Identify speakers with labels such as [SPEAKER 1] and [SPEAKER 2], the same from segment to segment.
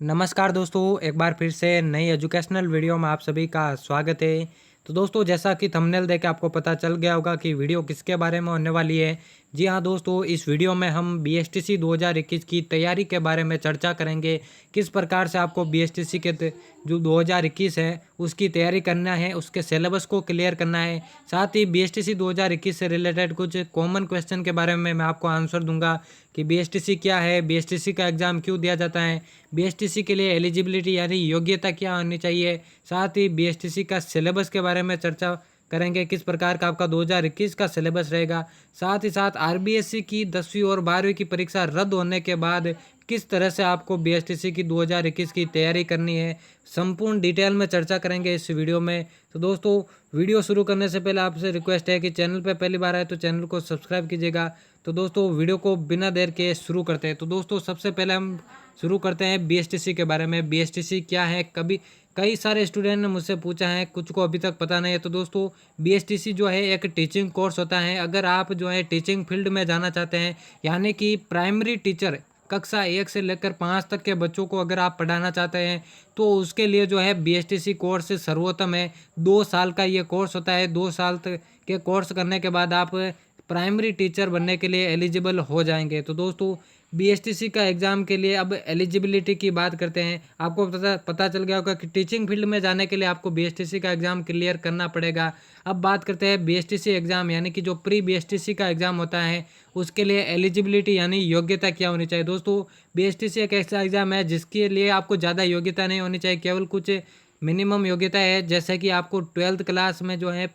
[SPEAKER 1] नमस्कार दोस्तों, एक बार फिर से नई एजुकेशनल वीडियो में आप सभी का स्वागत है। तो दोस्तों, जैसा कि थंबनेल देख के आपको पता चल गया होगा कि वीडियो किसके बारे में होने वाली है। जी हाँ दोस्तों, इस वीडियो में हम बीएसटीसी 2021 की तैयारी के बारे में चर्चा करेंगे। किस प्रकार से आपको बीएसटीसी के जो 2021 है उसकी तैयारी करना है, उसके सिलेबस को क्लियर करना है। साथ ही बीएसटीसी 2021 से रिलेटेड कुछ कॉमन क्वेश्चन के बारे में मैं आपको आंसर दूंगा कि बीएसटीसी क्या है, बीएसटीसी का एग्ज़ाम क्यों दिया जाता है, बीएसटीसी के लिए एलिजिबिलिटी यानी योग्यता क्या होनी चाहिए। साथ ही बीएसटीसी का सिलेबस के बारे में चर्चा करेंगे, किस प्रकार का आपका 2021 का सिलेबस रहेगा। साथ ही साथ आरबीएससी की 10वीं और 12वीं की परीक्षा रद्द होने के बाद किस तरह से आपको बीएसटीसी की 2021 की तैयारी करनी है, संपूर्ण डिटेल में चर्चा करेंगे इस वीडियो में। तो दोस्तों, वीडियो शुरू करने से पहले आपसे रिक्वेस्ट है कि चैनल पर पहली बार आए तो चैनल को सब्सक्राइब कीजिएगा। तो दोस्तों, वीडियो को बिना देर के शुरू करते हैं। तो दोस्तों, सबसे पहले हम शुरू करते हैं बीएसटीसी के बारे में। बीएसटीसी क्या है, कई सारे स्टूडेंट ने मुझसे पूछा है, कुछ को अभी तक पता नहीं है। तो दोस्तों, बीएसटीसी जो है एक टीचिंग कोर्स होता है। अगर आप जो है टीचिंग फील्ड में जाना चाहते हैं, यानी कि प्राइमरी टीचर कक्षा 1 से लेकर 5 तक के बच्चों को अगर आप पढ़ाना चाहते हैं, तो उसके लिए जो है बीएसटीसी कोर्स सर्वोत्तम है। 2 साल का ये कोर्स होता है। 2 साल तक के कोर्स करने के बाद आप प्राइमरी टीचर बनने के लिए एलिजिबल हो जाएंगे। तो दोस्तों, बीएसटीसी का एग्ज़ाम के लिए अब एलिजिबिलिटी की बात करते हैं। आपको पता चल गया होगा कि टीचिंग फील्ड में जाने के लिए आपको बीएसटीसी का एग्ज़ाम क्लियर करना पड़ेगा। अब बात करते हैं बीएसटीसी एग्ज़ाम यानी कि जो प्री बीएसटीसी का एग्ज़ाम होता है, उसके लिए एलिजिबिलिटी यानी योग्यता क्या होनी चाहिए। दोस्तों, बीएसटीसी एक ऐसा एग्ज़ाम है जिसके लिए आपको ज़्यादा योग्यता नहीं होनी चाहिए, केवल कुछ मिनिमम योग्यता है। जैसे कि आपको 12th क्लास में जो है,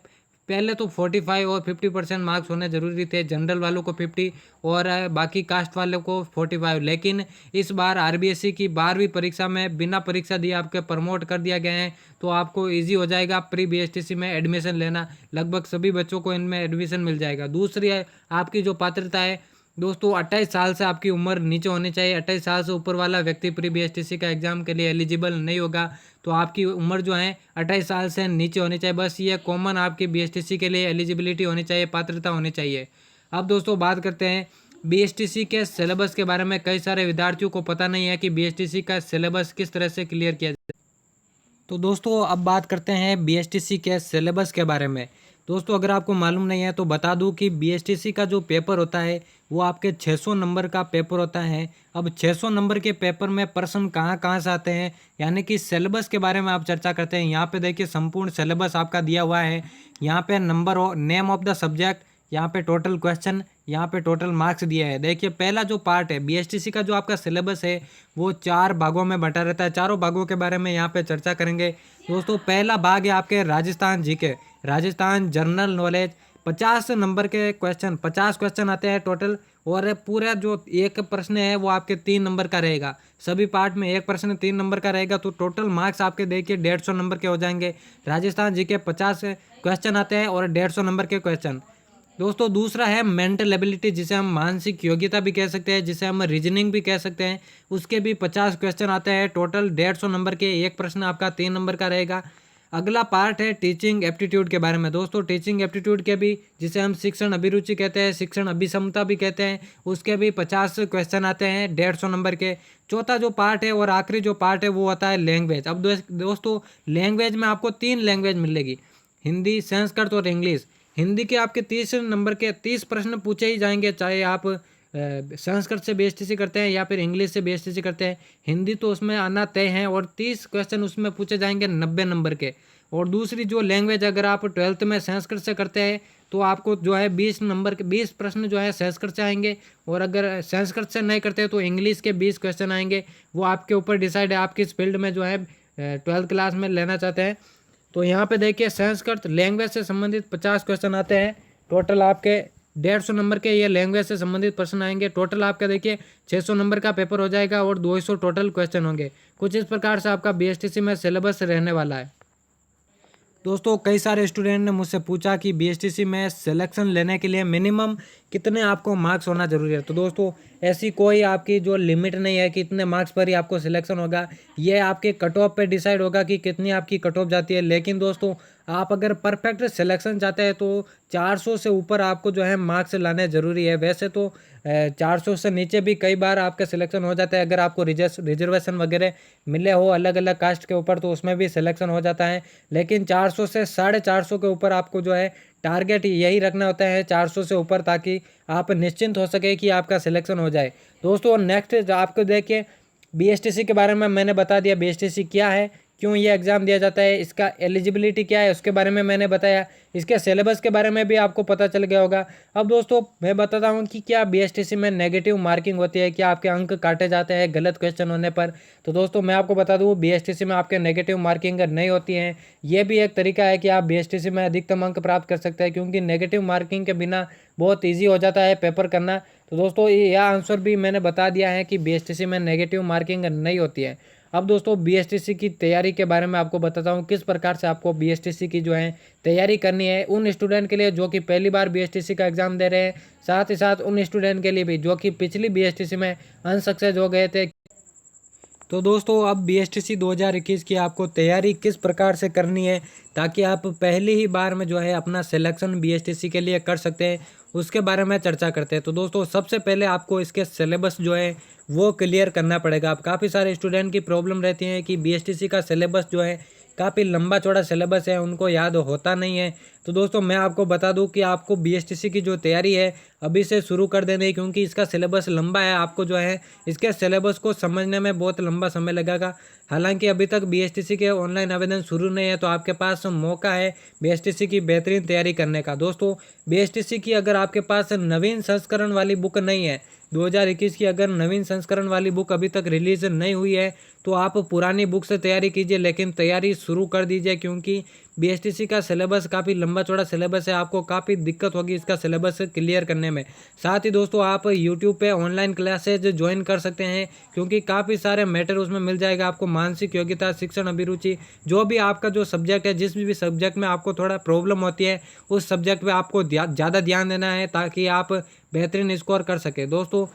[SPEAKER 1] पहले तो 45 और 50% मार्क्स होने ज़रूरी थे। जनरल वालों को 50 और बाकी कास्ट वालों को 45। लेकिन इस बार आरबीएससी की 12वीं परीक्षा में बिना परीक्षा दिए आपके प्रमोट कर दिया गया है, तो आपको इजी हो जाएगा प्री बीएसटीसी में एडमिशन लेना। लगभग सभी बच्चों को इनमें एडमिशन मिल जाएगा। दूसरी है आपकी जो पात्रता है दोस्तों, 28 साल से आपकी उम्र नीचे होनी चाहिए। 28 साल से ऊपर वाला व्यक्ति प्री बीएसटीसी का एग्ज़ाम के लिए एलिजिबल नहीं होगा। तो आपकी उम्र जो है 28 साल से नीचे होनी चाहिए। बस ये कॉमन आपकी बीएसटीसी के लिए एलिजिबिलिटी होनी चाहिए, पात्रता होनी चाहिए। अब दोस्तों, बात करते हैं बीएसटीसी के सिलेबस के बारे में। कई सारे विद्यार्थियों को पता नहीं है कि बीएसटीसी का सिलेबस किस तरह से क्लियर किया जाए। तो दोस्तों, अब बात करते हैं बीएसटीसी के सिलेबस के बारे में। दोस्तों, अगर आपको मालूम नहीं है तो बता दूं कि बीएसटीसी का जो पेपर होता है वो आपके 600 नंबर का पेपर होता है। अब 600 नंबर के पेपर में प्रश्न कहाँ कहाँ से आते हैं, यानी कि सिलेबस के बारे में आप चर्चा करते हैं। यहाँ पे देखिए, संपूर्ण सिलेबस आपका दिया हुआ है। यहाँ पे नंबर और नेम ऑफ द सब्जेक्ट, यहाँ पे टोटल क्वेश्चन, यहाँ पे टोटल मार्क्स दिया है। देखिए, पहला जो पार्ट है बीएसटीसी का, जो आपका सिलेबस है वो 4 भागों में बटा रहता है। चारों भागों के बारे में यहाँ पे चर्चा करेंगे। दोस्तों, पहला भाग है आपके Rajasthan GK, Rajasthan general knowledge. 50 number के क्वेश्चन, 50 क्वेश्चन आते हैं टोटल। और पूरा जो एक प्रश्न है वो आपके 3 नंबर का रहेगा। सभी पार्ट में एक प्रश्न 3 नंबर का रहेगा। तो टोटल मार्क्स आपके देखिए 150 नंबर के हो जाएंगे। राजस्थान जीके 50 क्वेश्चन आते हैं और 150 नंबर के क्वेश्चन। दोस्तों, दूसरा है मेंटल एबिलिटी, जिसे हम मानसिक योग्यता भी कह सकते हैं, जिसे हम रीजनिंग भी कह सकते हैं। उसके भी 50 क्वेश्चन आते हैं टोटल 150 नंबर के। एक प्रश्न आपका 3 नंबर का रहेगा। अगला पार्ट है टीचिंग एप्टीट्यूड के बारे में। दोस्तों, टीचिंग एप्टीट्यूड के भी, जिसे हम शिक्षण अभिरुचि कहते हैं, शिक्षण अभिक्षमता भी कहते हैं, उसके भी 50 क्वेश्चन आते हैं 150 नंबर के। चौथा जो पार्ट है और आखिरी जो पार्ट है वो आता है लैंग्वेज। अब दोस्तों, लैंग्वेज में आपको 3 लैंग्वेज मिलेगी, हिंदी, संस्कृत और इंग्लिश। हिंदी के आपके 30 नंबर के 30 प्रश्न पूछे ही जाएंगे, चाहे आप संस्कृत से बीएसटीसी करते हैं या फिर इंग्लिश से बीएसटीसी करते हैं। हिंदी तो उसमें आना तय है और 30 क्वेश्चन उसमें पूछे जाएंगे 90 नंबर के। और दूसरी जो लैंग्वेज, अगर आप 12th में संस्कृत से करते हैं तो आपको जो है 20 नंबर के 20 प्रश्न जो है संस्कृत से आएंगे। और अगर संस्कृत से नहीं करते तो इंग्लिश के 20 क्वेश्चन आएंगे। वो आपके ऊपर डिसाइड है, आप किस फील्ड में जो है 12th क्लास में लेना चाहते हैं। तो यहाँ पे देखिए, संस्कृत लैंग्वेज से संबंधित 50 क्वेश्चन आते हैं टोटल आपके 150 नंबर के। ये लैंग्वेज से संबंधित प्रश्न आएंगे। टोटल आपका देखिए 600 नंबर का पेपर हो जाएगा और 200 टोटल क्वेश्चन होंगे। कुछ इस प्रकार से आपका बीएसटीसी में सिलेबस रहने वाला है। दोस्तों, कई सारे स्टूडेंट ने मुझसे पूछा कि बीएसटीसी में सिलेक्शन लेने के लिए मिनिमम कितने आपको मार्क्स होना जरूरी है। तो दोस्तों, ऐसी कोई आपकी जो लिमिट नहीं है कि इतने मार्क्स पर ही आपको सिलेक्शन होगा। ये आपके कट ऑफ पे डिसाइड होगा कि कितनी आपकी कट ऑफ जाती है। लेकिन दोस्तों, आप अगर परफेक्ट सिलेक्शन चाहते हैं तो 400 से ऊपर आपको जो है मार्क्स लाने ज़रूरी है। वैसे तो 400 से नीचे भी कई बार आपका सिलेक्शन हो जाता है। अगर आपको रिजर्वेशन वगैरह मिले हो अलग अलग कास्ट के ऊपर तो उसमें भी सिलेक्शन हो जाता है। लेकिन 400 से 450 के ऊपर आपको जो है टारगेट यही रखना होता है, 400 से ऊपर, ताकि आप निश्चिंत हो सके कि आपका सिलेक्शन हो जाए। दोस्तों नेक्स्ट आपको देखिए बीएसटीसी के बारे में मैंने बता दिया, बीएसटीसी क्या है, क्यों ये एग्ज़ाम दिया जाता है, इसका एलिजिबिलिटी क्या है उसके बारे में मैंने बताया, इसके सिलेबस के बारे में भी आपको पता चल गया होगा। अब दोस्तों मैं बताता हूँ कि क्या बीएसटीसी में नेगेटिव मार्किंग होती है, क्या आपके अंक काटे जाते हैं गलत क्वेश्चन होने पर। तो दोस्तों मैं आपको बता दूँ बीएसटीसी में आपके नेगेटिव मार्किंग नहीं होती हैं। ये भी एक तरीका है कि आप बीएसटीसी में अधिकतम अंक प्राप्त कर सकते हैं, क्योंकि नेगेटिव मार्किंग के बिना बहुत ईजी हो जाता है पेपर करना। तो दोस्तों यह आंसर भी मैंने बता दिया है कि बीएसटीसी में नेगेटिव मार्किंग नहीं होती है। अब दोस्तों बीएसटीसी की तैयारी के बारे में आपको बताता हूँ किस प्रकार से आपको बीएसटीसी की जो है तैयारी करनी है उन स्टूडेंट के लिए जो कि पहली बार बीएसटीसी का एग्ज़ाम दे रहे हैं, साथ ही साथ उन स्टूडेंट के लिए भी जो कि पिछली बीएसटीसी में अनसक्सेस हो गए थे। तो दोस्तों अब बीएसटीसी 2021 की आपको तैयारी किस प्रकार से करनी है ताकि आप पहली ही बार में जो है अपना सिलेक्शन बीएसटीसी के लिए कर सकते हैं, उसके बारे में चर्चा करते हैं। तो दोस्तों सबसे पहले आपको इसके सिलेबस जो है वो क्लियर करना पड़ेगा। अब काफ़ी सारे स्टूडेंट की प्रॉब्लम रहती है कि बीएसटीसी का सिलेबस जो है काफ़ी लंबा चौड़ा सिलेबस है, उनको याद होता नहीं है। तो दोस्तों मैं आपको बता दूं कि आपको बीएसटीसी की जो तैयारी है अभी से शुरू कर देनी है, क्योंकि इसका सिलेबस लंबा है। आपको जो है इसके सिलेबस को समझने में बहुत लंबा समय लगेगा। हालांकि अभी तक बीएसटीसी के ऑनलाइन आवेदन शुरू नहीं है, तो आपके पास मौका है बीएसटीसी की बेहतरीन तैयारी करने का। दोस्तों बीएसटीसी की अगर आपके पास नवीन संस्करण वाली बुक नहीं है, 2021 की अगर नवीन संस्करण वाली बुक अभी तक रिलीज नहीं हुई है, तो आप पुरानी बुक से तैयारी कीजिए, लेकिन तैयारी शुरू कर दीजिए, क्योंकि बीएसटीसी का सिलेबस काफ़ी लंबा चौड़ा सिलेबस है। आपको काफ़ी दिक्कत होगी इसका सिलेबस क्लियर करने में। साथ ही दोस्तों आप यूट्यूब पे ऑनलाइन क्लासेज ज्वाइन कर सकते हैं, क्योंकि काफ़ी सारे मैटर उसमें मिल जाएगा आपको। मानसिक योग्यता, शिक्षण अभिरुचि, जो भी आपका जो सब्जेक्ट है, जिस भी सब्जेक्ट में आपको थोड़ा प्रॉब्लम होती है उस सब्जेक्ट पर आपको ज़्यादा ध्यान देना है, ताकि आप बेहतरीन स्कोर कर सके। दोस्तों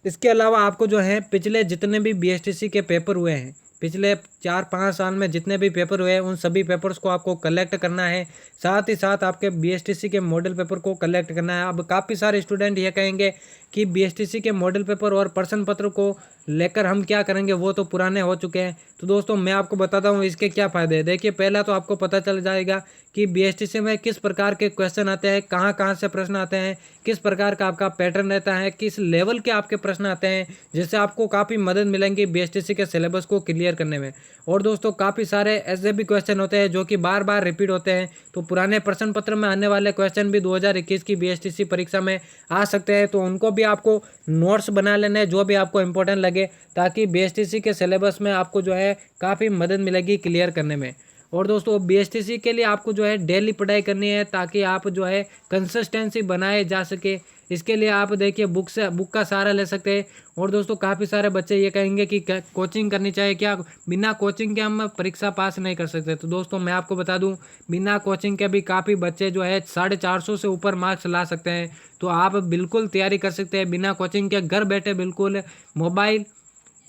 [SPEAKER 1] इसके अलावा आपको जो है पिछले जितने भी बीएसटीसी के पेपर हुए हैं, पिछले 4-5 साल में जितने भी पेपर हुए हैं, उन सभी पेपर्स को आपको कलेक्ट करना है। साथ ही साथ आपके बीएसटीसी के मॉडल पेपर को कलेक्ट करना है। अब काफ़ी सारे स्टूडेंट ये कहेंगे कि बीएसटीसी के मॉडल पेपर और प्रश्न पत्र को लेकर हम क्या करेंगे, वो तो पुराने हो चुके हैं। तो दोस्तों मैं आपको बताता हूँ इसके क्या फ़ायदे हैं। देखिए पहला तो आपको पता चल जाएगा कि बीएसटीसी में किस प्रकार के क्वेश्चन आते हैं, कहाँ कहाँ से प्रश्न आते हैं, किस प्रकार का आपका पैटर्न रहता है, किस लेवल के आपके प्रश्न आते हैं, जिससे आपको काफ़ी मदद मिलेंगी बीएसटीसी के सिलेबस को क्लियर करने में। और दोस्तों काफ़ी सारे ऐसे भी क्वेश्चन होते हैं जो कि बार बार रिपीट होते हैं, तो पुराने प्रश्न पत्र में आने वाले क्वेश्चन भी 2021 की बीएसटीसी परीक्षा में आ सकते हैं, तो उनको भी आपको नोट्स बना लेने हैं जो भी आपको इंपॉर्टेंट लगे, ताकि बीएसटीसी के सिलेबस में आपको जो है काफ़ी मदद मिलेगी क्लियर करने में। और दोस्तों बीएसटीसी के लिए आपको जो है डेली पढ़ाई करनी है, ताकि आप जो है कंसिस्टेंसी बनाए जा सके। इसके लिए आप देखिए बुक का सहारा ले सकते हैं। और दोस्तों काफ़ी सारे बच्चे ये कहेंगे कि कोचिंग करनी चाहिए, क्या बिना कोचिंग के हम परीक्षा पास नहीं कर सकते। तो दोस्तों मैं आपको बता दूं बिना कोचिंग के भी काफ़ी बच्चे जो है 450 से ऊपर मार्क्स ला सकते हैं। तो आप बिल्कुल तैयारी कर सकते हैं बिना कोचिंग के, घर बैठे बिल्कुल मोबाइल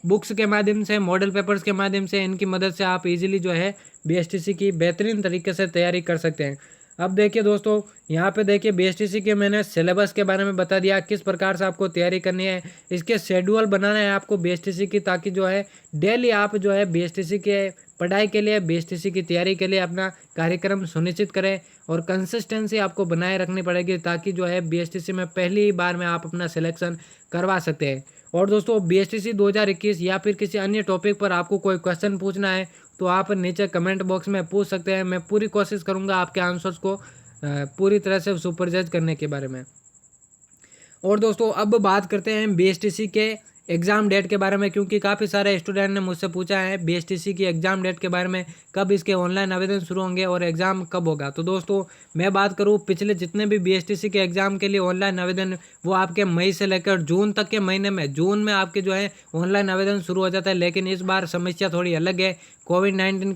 [SPEAKER 1] बुक्स के माध्यम से, मॉडल पेपर्स के माध्यम से, इनकी मदद से आप इजीली जो है बीएसटीसी की बेहतरीन तरीके से तैयारी कर सकते हैं। अब देखिए दोस्तों यहाँ पे देखिए बीएसटीसी के मैंने सिलेबस के बारे में बता दिया, किस प्रकार से आपको तैयारी करनी है, इसके शेड्यूल बनाना है आपको बीएसटीसी की, ताकि जो है डेली आप जो है बीएसटीसी के पढ़ाई के लिए, बीएसटीसी की तैयारी के लिए अपना कार्यक्रम सुनिश्चित करें। और कंसिस्टेंसी आपको बनाए रखनी पड़ेगी, ताकि जो है बीएसटीसी में पहली बार में आप अपना सिलेक्शन करवा सकते हैं। और दोस्तों बीएसटीसी 2021 या फिर किसी अन्य टॉपिक पर आपको कोई क्वेश्चन पूछना है तो आप नीचे कमेंट बॉक्स में पूछ सकते हैं। मैं पूरी कोशिश करूंगा आपके आंसर्स को पूरी तरह से सुपर जज करने के बारे में। और दोस्तों अब बात करते हैं बीएसटीसी के एग्ज़ाम डेट के बारे में, क्योंकि काफ़ी सारे स्टूडेंट ने मुझसे पूछा है बीएसटीसी की एग्ज़ाम डेट के बारे में, कब इसके ऑनलाइन आवेदन शुरू होंगे और एग्ज़ाम कब होगा। तो दोस्तों मैं बात करूँ पिछले जितने भी बीएसटीसी के एग्ज़ाम के लिए ऑनलाइन आवेदन, वो आपके मई से लेकर जून तक के महीने में, जून में आपके जो है ऑनलाइन आवेदन शुरू हो जाता है। लेकिन इस बार समस्या थोड़ी अलग है, कोविड-19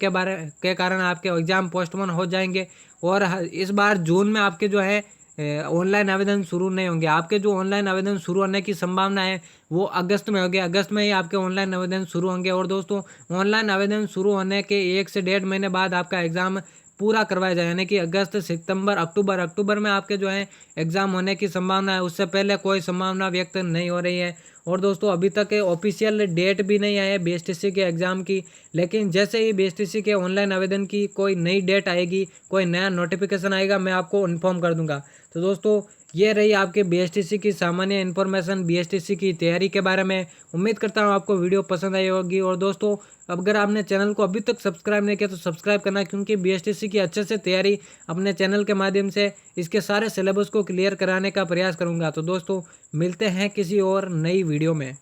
[SPEAKER 1] के कारण आपके एग्ज़ाम पोस्टपोन हो जाएंगे, और इस बार जून में आपके जो है ऑनलाइन आवेदन शुरू नहीं होंगे। आपके जो ऑनलाइन आवेदन शुरू होने की संभावना है वो अगस्त में होगी, अगस्त में ही आपके ऑनलाइन आवेदन शुरू होंगे। और दोस्तों ऑनलाइन आवेदन शुरू होने के 1 से 1.5 महीने बाद आपका एग्ज़ाम पूरा करवाया जाए, यानी कि अगस्त, सितंबर, अक्टूबर में आपके जो है एग्ज़ाम होने की संभावना है। उससे पहले कोई संभावना व्यक्त नहीं हो रही है। और दोस्तों अभी तक ऑफिशियल डेट भी नहीं आई है बीएसटीसी के एग्ज़ाम की, लेकिन जैसे ही बीएसटीसी के ऑनलाइन आवेदन की कोई नई डेट आएगी, कोई नया नोटिफिकेशन आएगा, मैं आपको इन्फॉर्म कर दूंगा। तो दोस्तों ये रही आपके बीएसटीसी की सामान्य इन्फॉर्मेशन, बीएसटीसी की तैयारी के बारे में। उम्मीद करता हूँ आपको वीडियो पसंद आई होगी। और दोस्तों अगर आपने चैनल को अभी तक सब्सक्राइब नहीं किया तो सब्सक्राइब करना, क्योंकि बीएसटीसी की अच्छे से तैयारी अपने चैनल के माध्यम से इसके सारे सिलेबस को क्लियर कराने का प्रयास करूँगा। तो दोस्तों मिलते हैं किसी और नई वीडियो में।